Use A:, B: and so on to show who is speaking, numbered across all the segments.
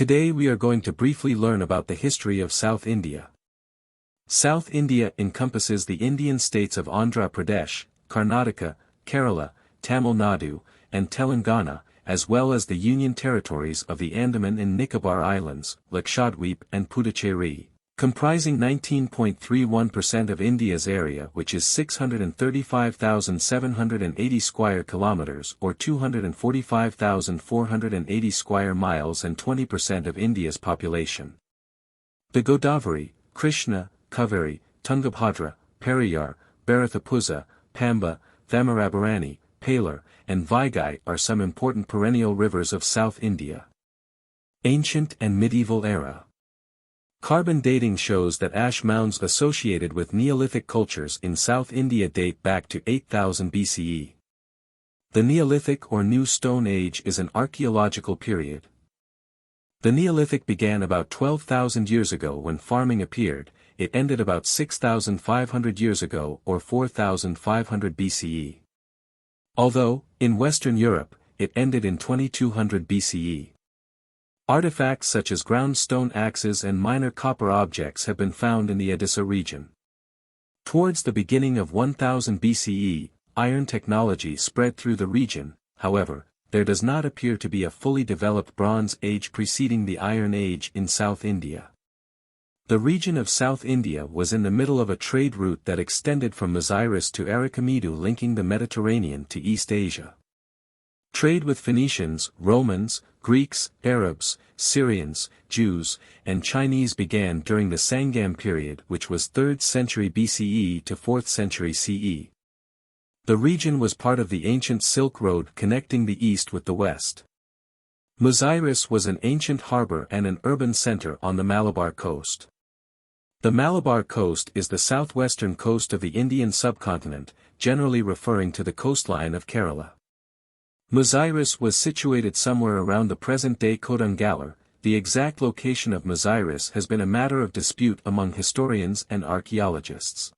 A: Today we are going to briefly learn about the history of South India. South India encompasses the Indian states of Andhra Pradesh, Karnataka, Kerala, Tamil Nadu, and Telangana, as well as the Union territories of the Andaman and Nicobar Islands, Lakshadweep and Puducherry, comprising 19.31% of India's area, which is 635,780 square kilometers or 245,480 square miles and 20% of India's population. The Godavari, Krishna, Kaveri, Tungabhadra, Periyar, Bharatapuzha, Pamba, Thamarabarani, Palar, and Vaigai are some important perennial rivers of South India. Ancient and Medieval Era. Carbon dating shows that ash mounds associated with Neolithic cultures in South India date back to 8000 BCE. The Neolithic or New Stone Age is an archaeological period. The Neolithic began about 12,000 years ago when farming appeared. It ended about 6,500 years ago or 4,500 BCE. Although, in Western Europe, it ended in 2200 BCE. Artifacts such as ground stone axes and minor copper objects have been found in the Odisha region. Towards the beginning of 1000 BCE, iron technology spread through the region. However, there does not appear to be a fully developed Bronze Age preceding the Iron Age in South India. The region of South India was in the middle of a trade route that extended from Maziris to Arachamidu, linking the Mediterranean to East Asia. Trade with Phoenicians, Romans, Greeks, Arabs, Syrians, Jews, and Chinese began during the Sangam period, which was 3rd century BCE to 4th century CE. The region was part of the ancient Silk Road connecting the east with the west. Maziris was an ancient harbour and an urban centre on the Malabar coast. The Malabar coast is the southwestern coast of the Indian subcontinent, generally referring to the coastline of Kerala. Maziris was situated somewhere around the present-day Kodungalur. The exact location of Maziris has been a matter of dispute among historians and archaeologists.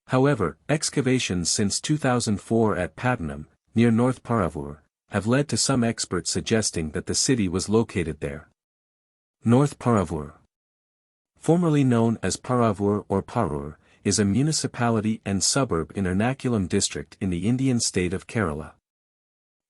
A: However, excavations since 2004 at Pattanam, near North Paravur, have led to some experts suggesting that the city was located there. North Paravur, formerly known as Paravur or Parur, is a municipality and suburb in Ernakulam district in the Indian state of Kerala.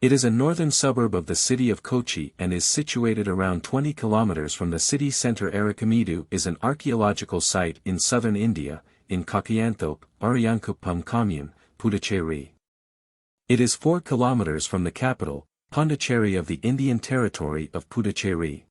A: It is a northern suburb of the city of Kochi and is situated around 20 kilometers from the city centre. Arachamidu is an archaeological site in southern India, in Kakayanthope, Ariyankuppam commune, Puducherry. It is 4 kilometers from the capital, Pondicherry of the Indian territory of Puducherry.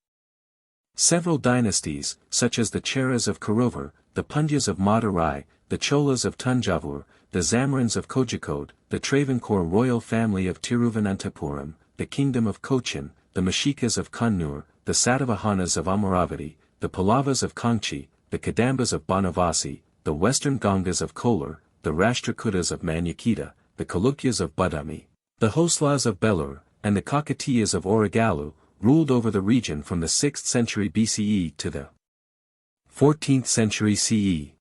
A: Several dynasties, such as the Cheras of Karuvur, the Pandyas of Madurai, the Cholas of Tanjavur, the Zamorins of Kozhikode, the Travancore royal family of Tiruvananthapuram, the kingdom of Cochin, the Mashikas of Kannur, the Satavahanas of Amaravati, the Pallavas of Kanchi, the Kadambas of Banavasi, the western Gangas of Kolar, the Rashtrakutas of Manyakita, the Chalukyas of Badami, the Hoslas of Belur, and the Kakatiyas of Origalu, ruled over the region from the 6th century BCE to the 14th century CE.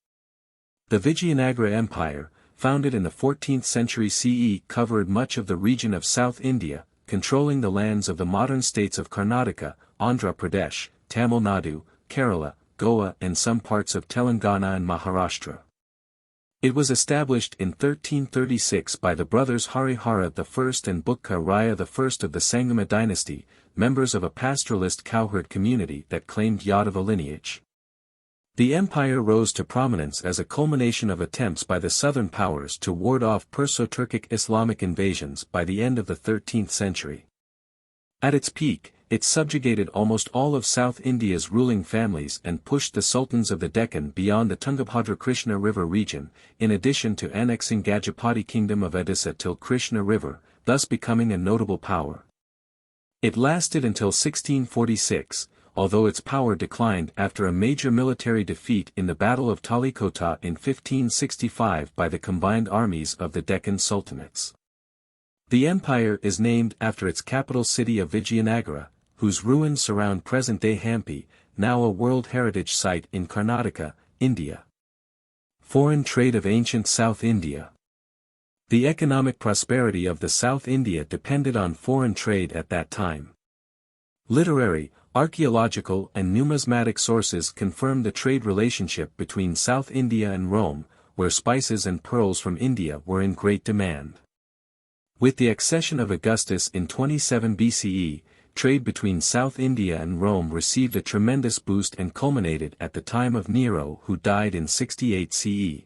A: The Vijayanagara Empire, founded in the 14th century CE, covered much of the region of South India, controlling the lands of the modern states of Karnataka, Andhra Pradesh, Tamil Nadu, Kerala, Goa and some parts of Telangana and Maharashtra. It was established in 1336 by the brothers Harihara I and Bukka Raya I of the Sangama dynasty, members of a pastoralist cowherd community that claimed Yadava lineage. The empire rose to prominence as a culmination of attempts by the southern powers to ward off Perso-Turkic Islamic invasions by the end of the 13th century. At its peak, it subjugated almost all of South India's ruling families and pushed the sultans of the Deccan beyond the Tungabhadra-Krishna River region, in addition to annexing Gajapati kingdom of Odisha till Krishna River, thus becoming a notable power. It lasted until 1646, although its power declined after a major military defeat in the Battle of Talikota in 1565 by the combined armies of the Deccan Sultanates. The empire is named after its capital city of Vijayanagara, whose ruins surround present-day Hampi, now a World Heritage Site in Karnataka, India. Foreign trade of ancient South India. The economic prosperity of the South India depended on foreign trade at that time. Literary, archaeological and numismatic sources confirm the trade relationship between South India and Rome, where spices and pearls from India were in great demand. With the accession of Augustus in 27 BCE, trade between South India and Rome received a tremendous boost and culminated at the time of Nero, who died in 68 CE.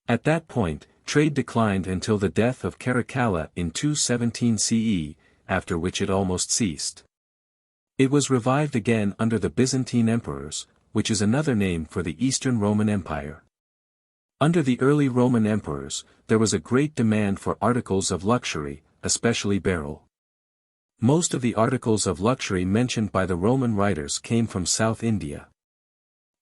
A: At that point, trade declined until the death of Caracalla in 217 CE, after which it almost ceased. It was revived again under the Byzantine emperors, which is another name for the Eastern Roman Empire. Under the early Roman emperors, there was a great demand for articles of luxury, especially beryl. Most of the articles of luxury mentioned by the Roman writers came from South India.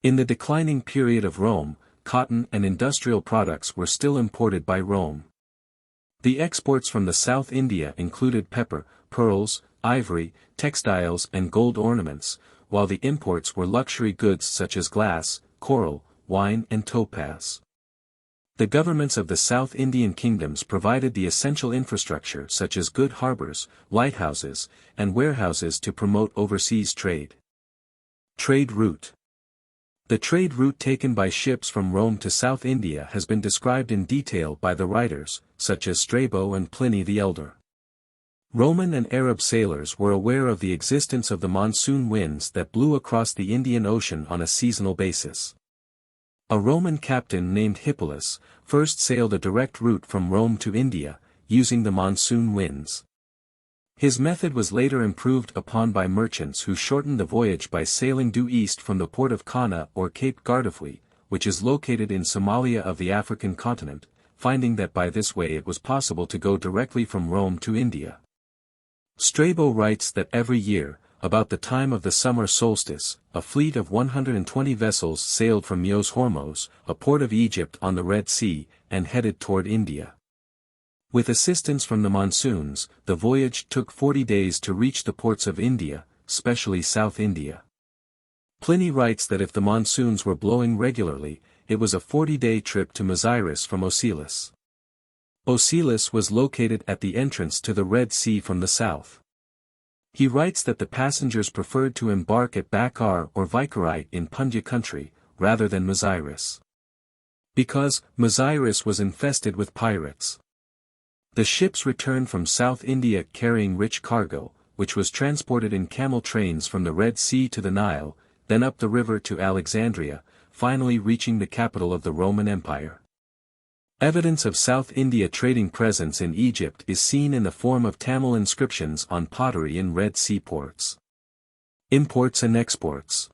A: In the declining period of Rome, cotton and industrial products were still imported by Rome. The exports from the South India included pepper, pearls, ivory, textiles and gold ornaments, while the imports were luxury goods such as glass, coral, wine and topaz. The governments of the South Indian kingdoms provided the essential infrastructure such as good harbors, lighthouses, and warehouses to promote overseas trade. Trade route. The trade route taken by ships from Rome to South India has been described in detail by the writers, such as Strabo and Pliny the Elder. Roman and Arab sailors were aware of the existence of the monsoon winds that blew across the Indian Ocean on a seasonal basis. A Roman captain named Hippolus first sailed a direct route from Rome to India, using the monsoon winds. His method was later improved upon by merchants who shortened the voyage by sailing due east from the port of Kana or Cape Guardafui, which is located in Somalia of the African continent, finding that by this way it was possible to go directly from Rome to India. Strabo writes that every year, about the time of the summer solstice, a fleet of 120 vessels sailed from Myos Hormos, a port of Egypt on the Red Sea, and headed toward India. With assistance from the monsoons, the voyage took 40 days to reach the ports of India, especially South India. Pliny writes that if the monsoons were blowing regularly, it was a 40-day trip to Maziris from Ocelis. Ocelis was located at the entrance to the Red Sea from the south. He writes that the passengers preferred to embark at Bakar or Vikarite in Pundya country, rather than Maziris. Because Maziris was infested with pirates. The ships returned from South India carrying rich cargo, which was transported in camel trains from the Red Sea to the Nile, then up the river to Alexandria, finally reaching the capital of the Roman Empire. Evidence of South India trading presence in Egypt is seen in the form of Tamil inscriptions on pottery in Red Sea ports. Imports and exports.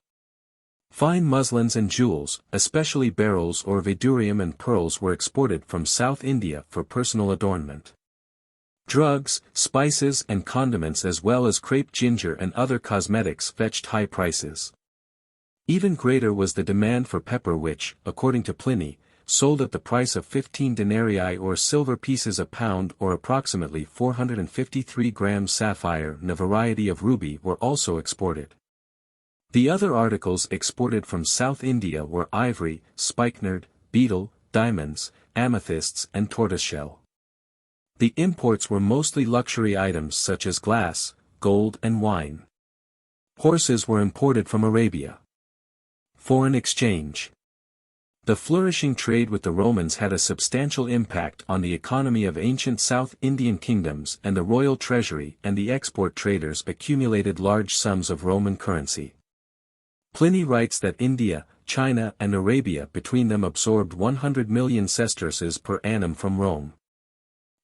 A: Fine muslins and jewels, especially beryls or vidurium and pearls, were exported from South India for personal adornment. Drugs, spices and condiments as well as crepe ginger and other cosmetics fetched high prices. Even greater was the demand for pepper, which, according to Pliny, sold at the price of 15 denarii or silver pieces a pound, or approximately 453 grams. Sapphire and a variety of ruby were also exported. The other articles exported from South India were ivory, spikenard, beetle, diamonds, amethysts and tortoiseshell. The imports were mostly luxury items such as glass, gold and wine. Horses were imported from Arabia. Foreign exchange. The flourishing trade with the Romans had a substantial impact on the economy of ancient South Indian kingdoms, and the royal treasury and the export traders accumulated large sums of Roman currency. Pliny writes that India, China and Arabia between them absorbed 100 million sesterces per annum from Rome.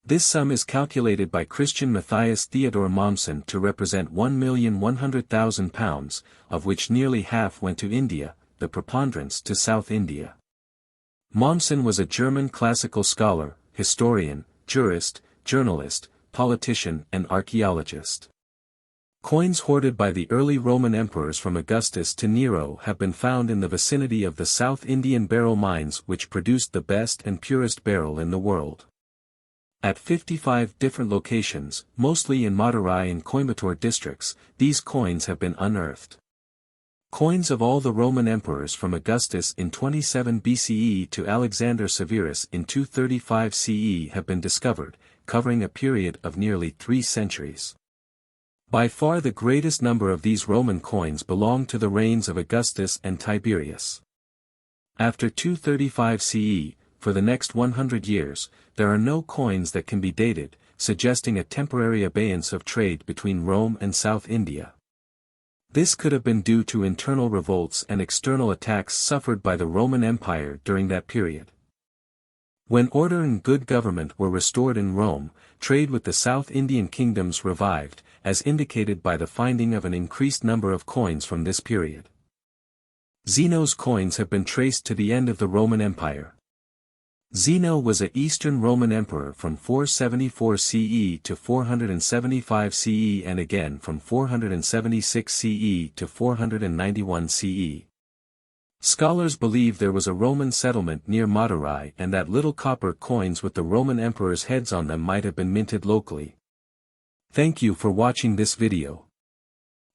A: This sum is calculated by Christian Matthias Theodore Mommsen to represent 1,100,000 pounds, of which nearly half went to India, the preponderance to South India. Mommsen was a German classical scholar, historian, jurist, journalist, politician and archaeologist. Coins hoarded by the early Roman emperors from Augustus to Nero have been found in the vicinity of the South Indian beryl mines, which produced the best and purest beryl in the world. At 55 different locations, mostly in Madurai and Coimbatore districts, these coins have been unearthed. Coins of all the Roman emperors from Augustus in 27 BCE to Alexander Severus in 235 CE have been discovered, covering a period of nearly 3 centuries. By far the greatest number of these Roman coins belong to the reigns of Augustus and Tiberius. After 235 CE, for the next 100 years, there are no coins that can be dated, suggesting a temporary abeyance of trade between Rome and South India. This could have been due to internal revolts and external attacks suffered by the Roman Empire during that period. When order and good government were restored in Rome, trade with the South Indian kingdoms revived, as indicated by the finding of an increased number of coins from this period. Zeno's coins have been traced to the end of the Roman Empire. Zeno was an Eastern Roman emperor from 474 CE to 475 CE and again from 476 CE to 491 CE. Scholars believe there was a Roman settlement near Madurai and that little copper coins with the Roman emperors' heads on them might have been minted locally. Thank you for watching this video.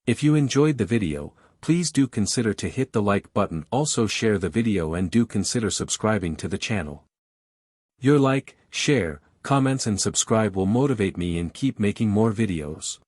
A: If you enjoyed the video, please do consider to hit the like button, also share the video and do consider subscribing to the channel. Your like, share, comments and subscribe will motivate me and keep making more videos.